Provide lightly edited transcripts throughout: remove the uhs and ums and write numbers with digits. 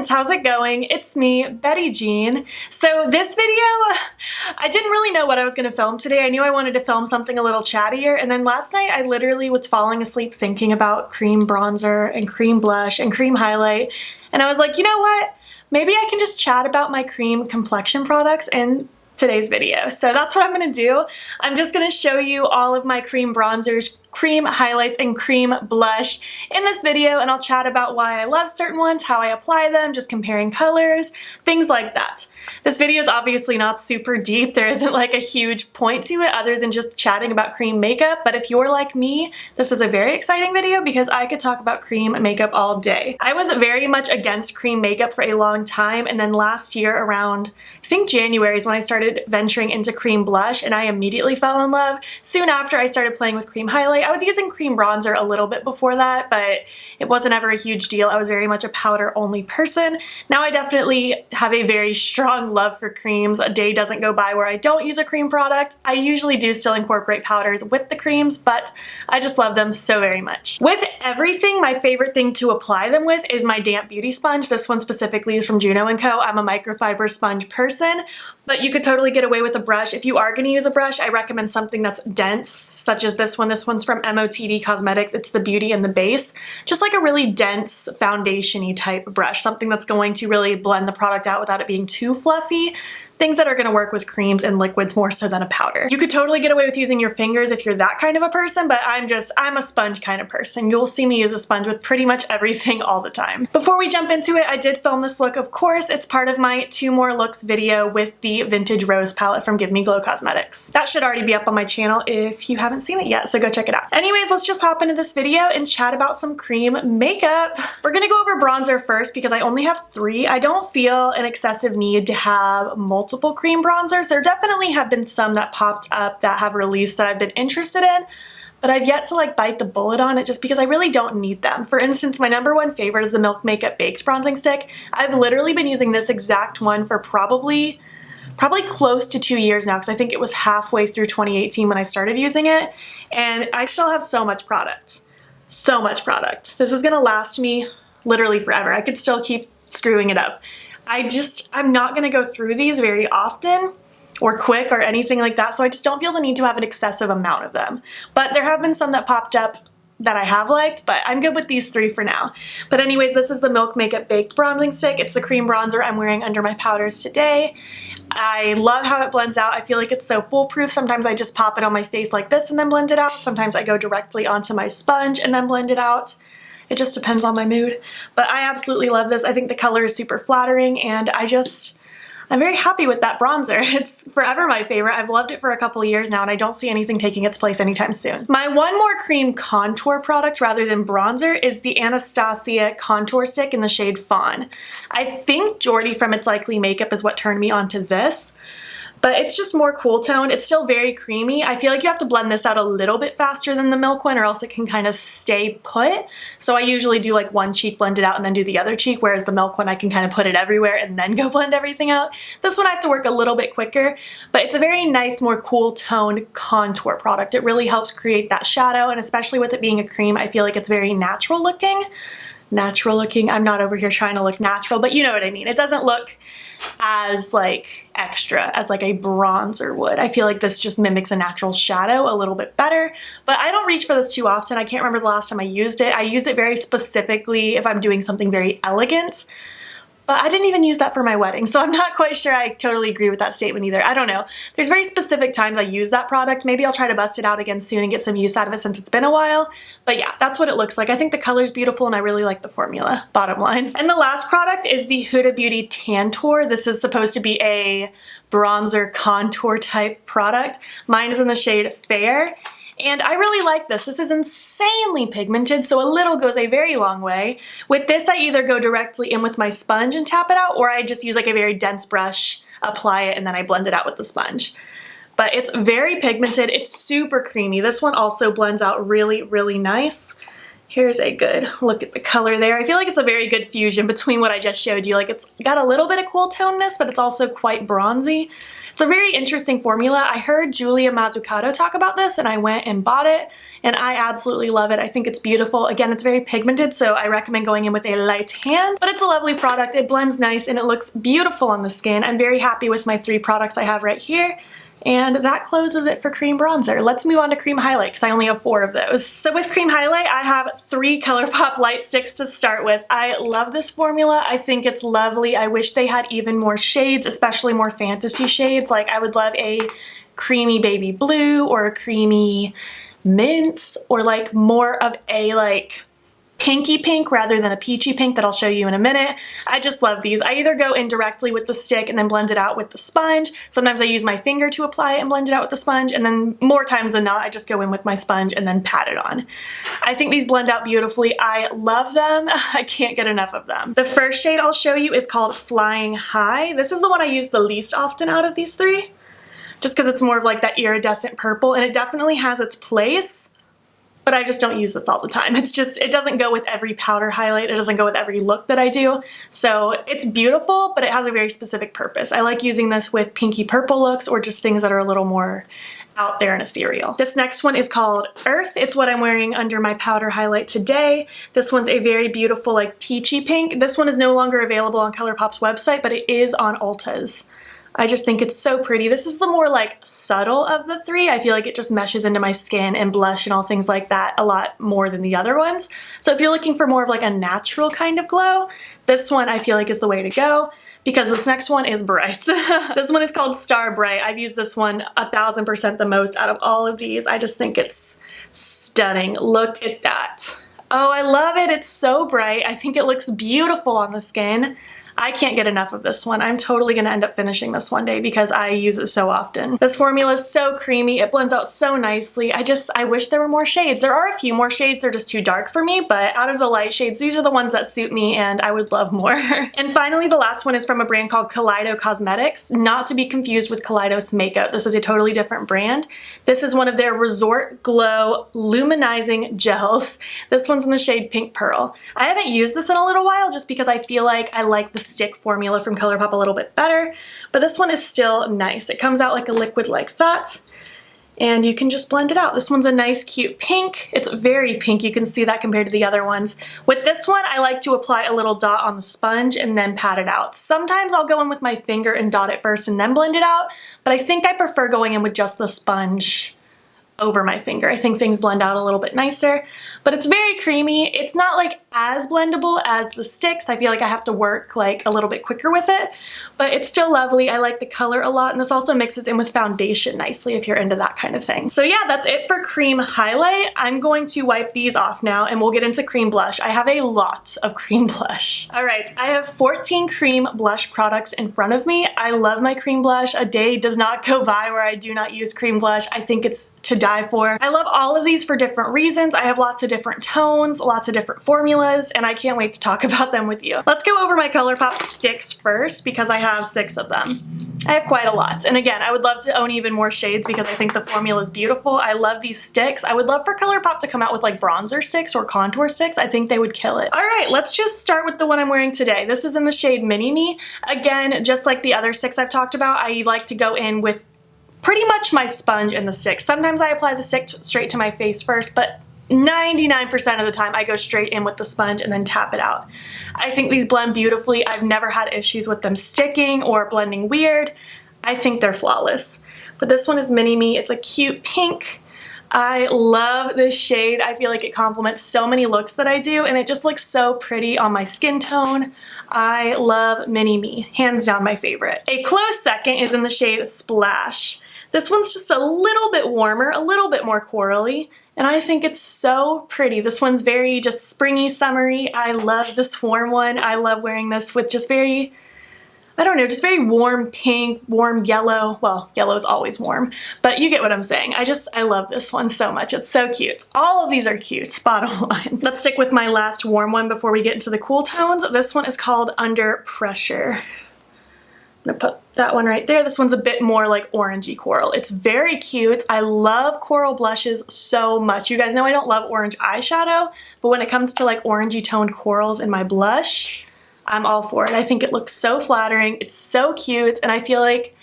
friends, how's it going? It's me, Betty Jean. So this video, I didn't really know what I was going to film today. I knew I wanted to film something a little chattier, and then last night I literally was falling asleep thinking about cream bronzer and cream blush and cream highlight, and I was like, you know what? Maybe I can just chat about my cream complexion products in today's video. So that's what I'm going to do. I'm just going to show you all of my cream bronzers, cream highlights, and cream blush in this video, and I'll chat about why I love certain ones, how I apply them, just comparing colors, things like that. This video is obviously not super deep. There isn't like a huge point to it other than just chatting about cream makeup, but if you're like me, this is a very exciting video because I could talk about cream makeup all day. I was very much against cream makeup for a long time, and then last year around, I think January is when I started venturing into cream blush, and I immediately fell in love. Soon after, I started playing with cream highlight. I was using cream bronzer a little bit before that, but it wasn't ever a huge deal. I was very much a powder only person. Now I definitely have a very strong love for creams. A day doesn't go by where I don't use a cream product. I usually do still incorporate powders with the creams, but I just love them so very much. With everything, my favorite thing to apply them with is my damp beauty sponge. This one specifically is from Juno & Co. I'm a microfiber sponge person, but you could totally get away with a brush. If you are going to use a brush, I recommend something that's dense, such as this one. This one's from MOTD Cosmetics. It's the Beauty and the Base. Just like a really dense foundation-y type brush, something that's going to really blend the product out without it being too fluffy. Things that are going to work with creams and liquids more so than a powder. You could totally get away with using your fingers if you're that kind of a person, but I'm a sponge kind of person. You'll see me use a sponge with pretty much everything all the time. Before we jump into it, I did film this look, of course. It's part of my 2 More Looks video with the Vintage Rose palette from Give Me Glow Cosmetics. That should already be up on my channel if you haven't seen it yet, so go check it out. Anyways, let's just hop into this video and chat about some cream makeup. We're gonna go over bronzer first because I only have 3. I don't feel an excessive need to have multiple cream bronzers. There definitely have been some that popped up that have released that I've been interested in, but I've yet to like bite the bullet on it just because I really don't need them. For instance, my #1 favorite is the Milk Makeup Baked Bronzing Stick. I've literally been using this exact one for probably close to 2 years now, because I think it was halfway through 2018 when I started using it, and I still have so much product. So much product. This is gonna last me literally forever. I could still keep screwing it up. I'm not gonna go through these very often or quick or anything like that, so I just don't feel the need to have an excessive amount of them. But there have been some that popped up that I have liked, but I'm good with these 3 for now. But anyways, this is the Milk Makeup Baked Bronzing Stick. It's the cream bronzer I'm wearing under my powders today. I love how it blends out. I feel like it's so foolproof. Sometimes I just pop it on my face like this and then blend it out. Sometimes I go directly onto my sponge and then blend it out. It just depends on my mood, but I absolutely love this. I think the color is super flattering, and I'm very happy with that bronzer. It's forever my favorite. I've loved it for a couple years now, and I don't see anything taking its place anytime soon. My one more cream contour product rather than bronzer is the Anastasia Contour Stick in the shade Fawn. I think Jordy from It's Likely Makeup is what turned me onto this, but it's just more cool toned. It's still very creamy. I feel like you have to blend this out a little bit faster than the Milk one or else it can kind of stay put. So I usually do like one cheek, blend it out, and then do the other cheek, whereas the Milk one I can kind of put it everywhere and then go blend everything out. This one I have to work a little bit quicker, but it's a very nice, more cool toned contour product. It really helps create that shadow, and especially with it being a cream, I feel like it's very natural looking. I'm not over here trying to look natural, but you know what I mean. It doesn't look as like extra as like a bronzer would. I feel like this just mimics a natural shadow a little bit better, but I don't reach for this too often. I can't remember the last time I used it. I used it very specifically if I'm doing something very elegant, but I didn't even use that for my wedding, so I'm not quite sure I totally agree with that statement either. I don't know. There's very specific times I use that product. Maybe I'll try to bust it out again soon and get some use out of it since it's been a while. But yeah, that's what it looks like. I think the color's beautiful and I really like the formula, bottom line. And the last product is the Huda Beauty Tantour. This is supposed to be a bronzer contour type product. Mine is in the shade Fair. And I really like this. This is insanely pigmented, so a little goes a very long way. With this, I either go directly in with my sponge and tap it out, or I just use like a very dense brush, apply it, and then I blend it out with the sponge. But it's very pigmented. It's super creamy. This one also blends out really, really nice. Here's a good look at the color there. I feel like it's a very good fusion between what I just showed you. Like it's got a little bit of cool toneness, but it's also quite bronzy. It's a very interesting formula. I heard Julia Mazzucato talk about this and I went and bought it and I absolutely love it. I think it's beautiful. Again, it's very pigmented, so I recommend going in with a light hand, but it's a lovely product. It blends nice and it looks beautiful on the skin. I'm very happy with my 3 products I have right here. And that closes it for cream bronzer. Let's move on to cream highlight because I only have 4 of those. So with cream highlight, I have 3 Colourpop light sticks to start with. I love this formula. I think it's lovely. I wish they had even more shades, especially more fantasy shades. Like I would love a creamy baby blue or a creamy mint or like more of a like pinky pink rather than a peachy pink that I'll show you in a minute. I just love these. I either go in directly with the stick and then blend it out with the sponge. Sometimes I use my finger to apply it and blend it out with the sponge, and then more times than not I just go in with my sponge and then pat it on. I think these blend out beautifully. I love them. I can't get enough of them. The first shade I'll show you is called Flying High. This is the one I use the least often out of these 3, just because it's more of like that iridescent purple, and it definitely has its place. But I just don't use this all the time. It's just, it doesn't go with every powder highlight. It doesn't go with every look that I do. So it's beautiful, but it has a very specific purpose. I like using this with pinky purple looks or just things that are a little more out there and ethereal. This next one is called Urth. It's what I'm wearing under my powder highlight today. This one's a very beautiful like peachy pink. This one is no longer available on Colourpop's website, but it is on Ulta's. I just think it's so pretty. This is the more like subtle of the 3. I feel like it just meshes into my skin and blush and all things like that a lot more than the other ones. So if you're looking for more of like a natural kind of glow, this one I feel like is the way to go, because this next one is bright. This one is called Star Bright. I've used this one 1000% the most out of all of these. I just think it's stunning. Look at that. Oh, I love it. It's so bright. I think it looks beautiful on the skin. I can't get enough of this one. I'm totally gonna end up finishing this one day because I use it so often. This formula is so creamy. It blends out so nicely. I wish there were more shades. There are a few more shades. They're just too dark for me, but out of the light shades, these are the ones that suit me and I would love more. And finally, the last one is from a brand called Kaleido Cosmetics, not to be confused with Kaleidos Makeup. This is a totally different brand. This is one of their Resort Glow Luminizing Gels. This one's in the shade Pink Pearl. I haven't used this in a little while just because I feel like I like the stick formula from Colourpop a little bit better, but this one is still nice. It comes out like a liquid like that, and you can just blend it out. This one's a nice cute pink. It's very pink. You can see that compared to the other ones. With this one, I like to apply a little dot on the sponge and then pat it out. Sometimes I'll go in with my finger and dot it first and then blend it out, but I think I prefer going in with just the sponge over my finger. I think things blend out a little bit nicer, but it's very creamy. It's not like as blendable as the sticks. I feel like I have to work like a little bit quicker with it, but it's still lovely. I like the color a lot, and this also mixes in with foundation nicely if you're into that kind of thing. So yeah, that's it for cream highlight. I'm going to wipe these off now and we'll get into cream blush. I have a lot of cream blush. All right, I have 14 cream blush products in front of me. I love my cream blush. A day does not go by where I do not use cream blush. I think it's to die for. I love all of these for different reasons. I have lots of different tones, lots of different formulas, and I can't wait to talk about them with you. Let's go over my Colourpop sticks first because I have 6 of them. I have quite a lot. And again, I would love to own even more shades because I think the formula is beautiful. I love these sticks. I would love for Colourpop to come out with like bronzer sticks or contour sticks. I think they would kill it. All right, let's just start with the one I'm wearing today. This is in the shade Mini Me. Again, just like the other 6 I've talked about, I like to go in with pretty much my sponge and the stick. Sometimes I apply the stick straight to my face first, but 99% of the time I go straight in with the sponge and then tap it out. I think these blend beautifully. I've never had issues with them sticking or blending weird. I think they're flawless. But this one is Mini Me. It's a cute pink. I love this shade. I feel like it complements so many looks that I do, and it just looks so pretty on my skin tone. I love Mini Me. Hands down my favorite. A close second is in the shade Splash. This one's just a little bit warmer, a little bit more corally, and I think it's so pretty. This one's very just springy, summery. I love this warm one. I love wearing this with just very, I don't know, just very warm pink, warm yellow. Well, yellow is always warm, but you get what I'm saying. I love this one so much. It's so cute. All of these are cute, bottom line. Let's stick with my last warm one before we get into the cool tones. This one is called Under Pressure. I'm gonna put that one right there. This one's a bit more like orangey coral. It's very cute. I love coral blushes so much. You guys know I don't love orange eyeshadow, but when it comes to like orangey toned corals in my blush, I'm all for it. I think it looks so flattering. It's so cute, and I feel like,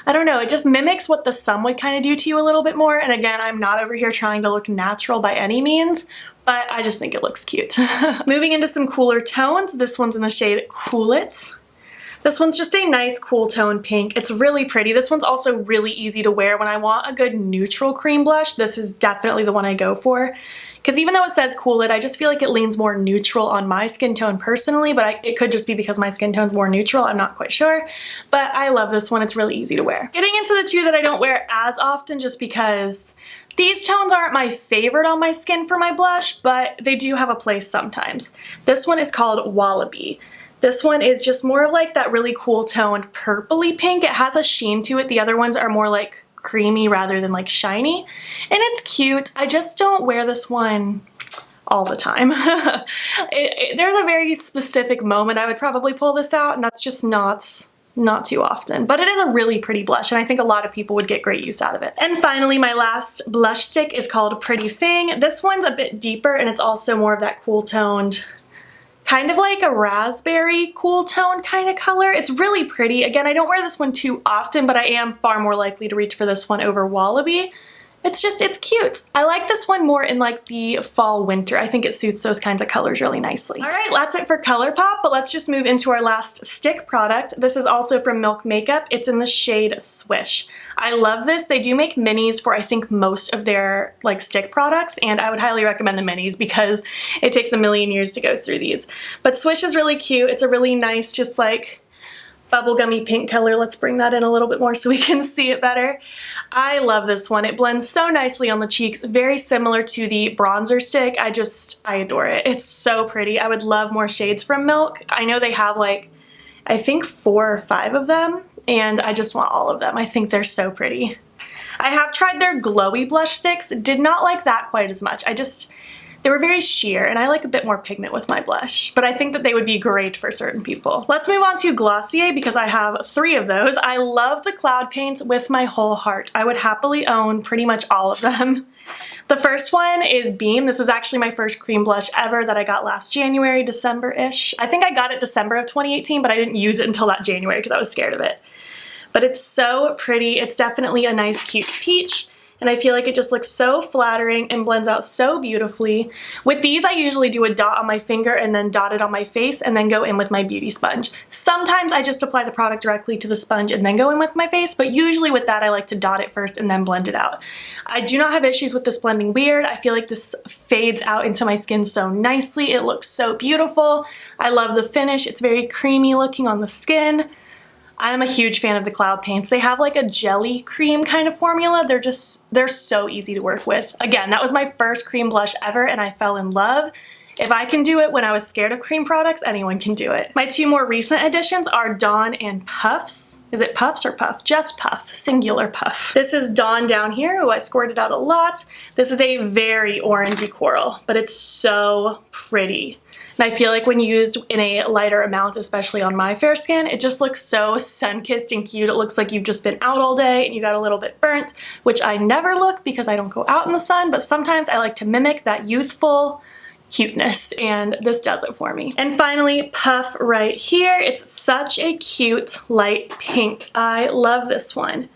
I don't know, it just mimics what the sun would kind of do to you a little bit more. And again, I'm not over here trying to look natural by any means, but I just think it looks cute. Moving into some cooler tones, this one's in the shade Cool It. This one's just a nice cool tone pink. It's really pretty. This one's also really easy to wear. When I want a good neutral cream blush, this is definitely the one I go for. Because even though it says Cool It, I just feel like it leans more neutral on my skin tone personally, but it could just be because my skin tone's more neutral. I'm not quite sure. But I love this one. It's really easy to wear. Getting into the two that I don't wear as often just because these tones aren't my favorite on my skin for my blush, but they do have a place sometimes. This one is called Wallaby. This one is just more of like that really cool toned purpley pink. It has a sheen to it. The other ones are more like creamy rather than like shiny. And it's cute. I just don't wear this one all the time. There's a very specific moment I would probably pull this out, and that's just not too often. But it is a really pretty blush, and I think a lot of people would get great use out of it. And finally, my last blush stick is called Pretty Thing. This one's a bit deeper, and it's also more of that cool toned, kind of like a raspberry cool tone kind of color. It's really pretty. Again, I don't wear this one too often, but I am far more likely to reach for this one over Wallaby. It's cute. I like this one more in like the fall winter. I think it suits those kinds of colors really nicely. All right, that's it for Colourpop, but let's just move into our last stick product. This is also from Milk Makeup. It's in the shade Swish. I love this. They do make minis for I think most of their like stick products, and I would highly recommend the minis because it takes a million years to go through these. But Swish is really cute. It's a really nice, just like bubblegummy pink color. Let's bring that in a little bit more so we can see it better. I love this one. It blends so nicely on the cheeks, very similar to the bronzer stick. I adore it. It's so pretty. I would love more shades from Milk. I know they have like, I think 4 or 5 of them, and I just want all of them. I think they're so pretty. I have tried their glowy blush sticks. Did not like that quite as much. They were very sheer, and I like a bit more pigment with my blush, but I think that they would be great for certain people. Let's move on to Glossier because I have 3 of those. I love the cloud paints with my whole heart. I would happily own pretty much all of them. The first one is Beam. This is actually my first cream blush ever that I got last January, December-ish. I think I got it December of 2018, but I didn't use it until that January because I was scared of it. But it's so pretty. It's definitely a nice, cute peach. And I feel like it just looks so flattering and blends out so beautifully. With these, I usually do a dot on my finger and then dot it on my face and then go in with my beauty sponge. Sometimes I just apply the product directly to the sponge and then go in with my face, but usually with that I like to dot it first and then blend it out. I do not have issues with this blending weird. I feel like this fades out into my skin so nicely. It looks so beautiful. I love the finish. It's very creamy looking on the skin. I'm a huge fan of the cloud paints. They have like a jelly cream kind of formula. They're so easy to work with. Again, that was my first cream blush ever and I fell in love. If I can do it when I was scared of cream products, anyone can do it. My 2 more recent additions are Dawn and Puffs. Is it Puffs or Puff? Just Puff, singular Puff. This is Dawn down here, who I squirted out a lot. This is a very orangey coral, but it's so pretty. And I feel like when used in a lighter amount, especially on my fair skin, it just looks so sun-kissed and cute. It looks like you've just been out all day and you got a little bit burnt, which I never look because I don't go out in the sun, but sometimes I like to mimic that youthful cuteness, and this does it for me. And finally, Puff right here. It's such a cute light pink. I love this one.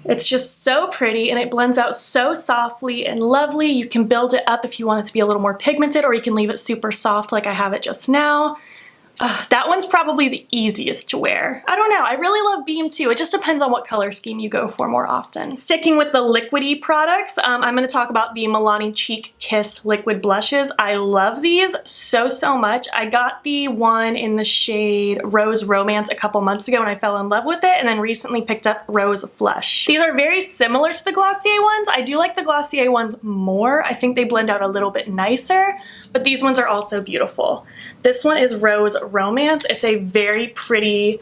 It's just so pretty and it blends out so softly and lovely. You can build it up if you want it to be a little more pigmented, or you can leave it super soft like I have it just now. That one's probably the easiest to wear. I don't know, I really love Beam too. It just depends on what color scheme you go for more often. Sticking with the liquidy products, I'm going to talk about the Milani Cheek Kiss liquid blushes. I love these so much. I got the one in the shade Rose Romance a couple months ago and I fell in love with it, and then recently picked up Rose Flush. These are very similar to the Glossier ones. I do like the Glossier ones more. I think they blend out a little bit nicer, but these ones are also beautiful. This one is Rose Romance. It's a very pretty,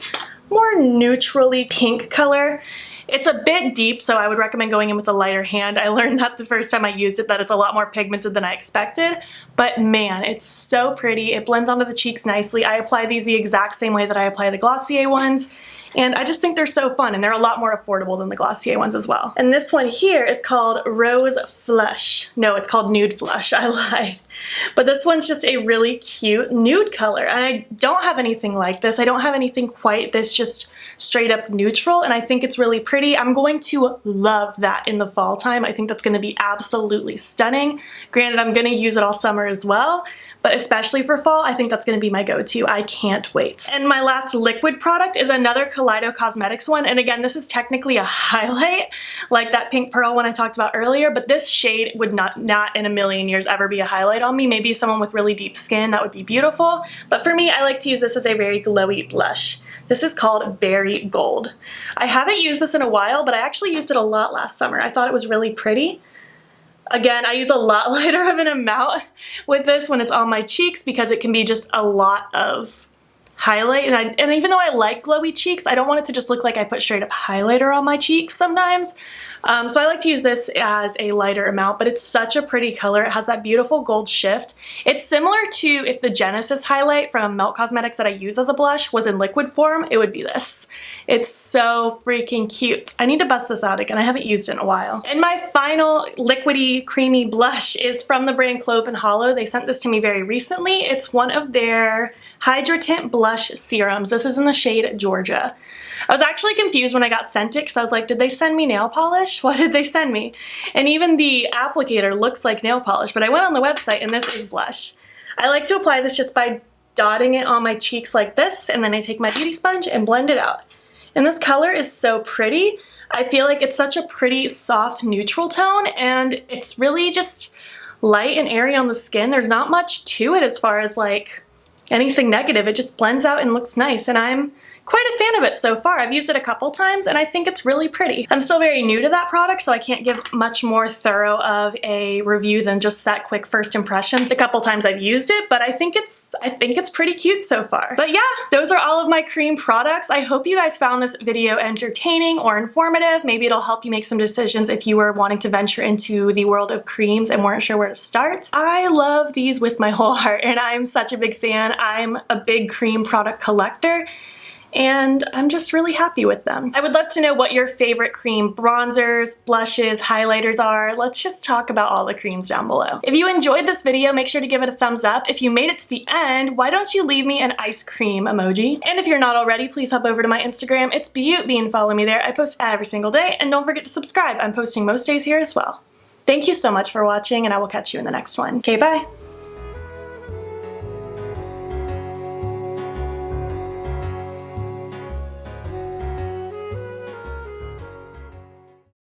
more neutrally pink color. It's a bit deep, so I would recommend going in with a lighter hand. I learned that the first time I used it, that it's a lot more pigmented than I expected, but man, it's so pretty. It blends onto the cheeks nicely. I apply these the exact same way that I apply the Glossier ones, And I just think they're so fun, and they're a lot more affordable than the Glossier ones as well. And this one here is called Rose Flush. No, it's called Nude Flush. I lied. But this one's just a really cute nude color, and I don't have anything like this. I don't have anything quite this just straight up neutral, and I think it's really pretty. I'm going to love that in the fall time. I think that's going to be absolutely stunning. Granted, I'm going to use it all summer as well, but especially for fall, I think that's going to be my go-to. I can't wait. And my last liquid product is another Kaleido Cosmetics one, and again, this is technically a highlight, like that pink pearl one I talked about earlier, but this shade would not in a million years ever be a highlight on me. Maybe someone with really deep skin, that would be beautiful, but for me, I like to use this as a very glowy blush. This is called Berry Gold. I haven't used this in a while, but I actually used it a lot last summer. I thought it was really pretty. Again, I use a lot lighter of an amount with this when it's on my cheeks because it can be just a lot of highlight. And even though I like glowy cheeks, I don't want it to just look like I put straight up highlighter on my cheeks sometimes. So I like to use this as a lighter amount, but it's such a pretty color. It has that beautiful gold shift. It's similar to if the Genesis highlight from Milk Cosmetics that I use as a blush was in liquid form, it would be this. It's so freaking cute. I need to bust this out again. I haven't used it in a while. And my final liquidy creamy blush is from the brand Clove and Hallow. They sent this to me very recently. It's one of their Hydratint blush serums. This is in the shade Georgia. I was actually confused when I got sent it because I was like, did they send me nail polish? What did they send me? And even the applicator looks like nail polish, but I went on the website and this is blush. I like to apply this just by dotting it on my cheeks like this, and then I take my beauty sponge and blend it out. And this color is so pretty. I feel like it's such a pretty soft neutral tone, and it's really just light and airy on the skin. There's not much to it as far as like anything negative. It just blends out and looks nice, and I'm quite a fan of it so far. I've used it a couple times and I think it's really pretty. I'm still very new to that product, so I can't give much more thorough of a review than just that quick first impressions the couple times I've used it, but I think it's pretty cute so far. But yeah, those are all of my cream products. I hope you guys found this video entertaining or informative. Maybe it'll help you make some decisions if you were wanting to venture into the world of creams and weren't sure where to start. I love these with my whole heart, and I'm such a big fan. I'm a big cream product collector, and I'm just really happy with them. I would love to know what your favorite cream bronzers, blushes, highlighters are. Let's just talk about all the creams down below. If you enjoyed this video, make sure to give it a thumbs up. If you made it to the end, why don't you leave me an ice cream emoji? And if you're not already, please hop over to my Instagram. It's Beauty and follow me there. I post every single day, and don't forget to subscribe. I'm posting most days here as well. Thank you so much for watching, and I will catch you in the next one. Okay, bye.